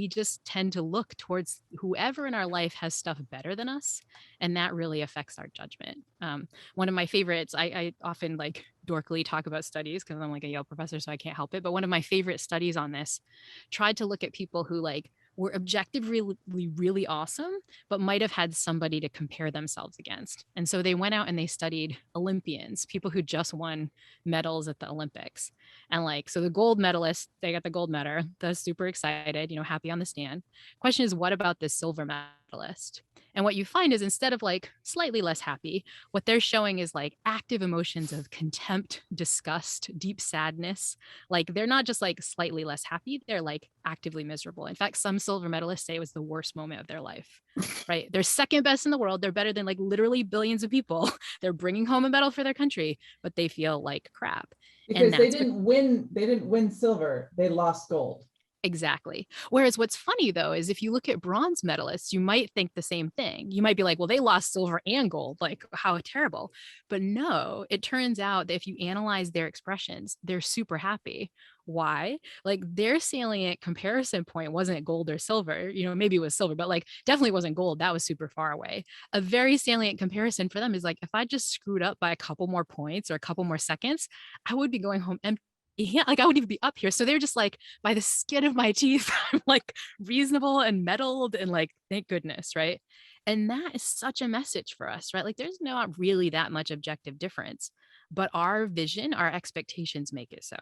we just tend to look towards whoever in our life has stuff better than us. And that really affects our judgment. One of my favorites, I often like dorkily talk about studies because I'm like a Yale professor, so I can't help it. But one of my favorite studies on this tried to look at people who like were objectively really awesome, but might have had somebody to compare themselves against. And so they went out and they studied Olympians, people who just won medals at the Olympics. And like, so the gold medalist, they got the gold medal. They're super excited, happy on the stand. Question is, what about this silver medalist? And what you find is instead of like slightly less happy, what they're showing is like active emotions of contempt, disgust, deep sadness. Like they're not just like slightly less happy, they're like actively miserable. In fact, some silver medalists say it was the worst moment of their life, right? They're second best in the world. They're better than like literally billions of people. They're bringing home a medal for their country, but they feel like crap. And Because that's they didn't win silver, they lost gold. exactly. Whereas what's funny though is if you look at bronze medalists, you might think the same thing. You might be like, well, they lost silver and gold. Like, how terrible. But no, it turns out that if you analyze their expressions, they're super happy. Why? Like their salient comparison point wasn't gold or silver. Maybe it was silver, but like definitely wasn't gold. That was super far away. A very salient comparison for them is like, if I just screwed up by a couple more points or a couple more seconds, I would be going home empty. Yeah, like I wouldn't even be up here. So they're just like, by the skin of my teeth, I'm like reasonable and meddled and like, thank goodness, right? And that is such a message for us, right? Like there's not really that much objective difference, but our vision, our expectations make it so.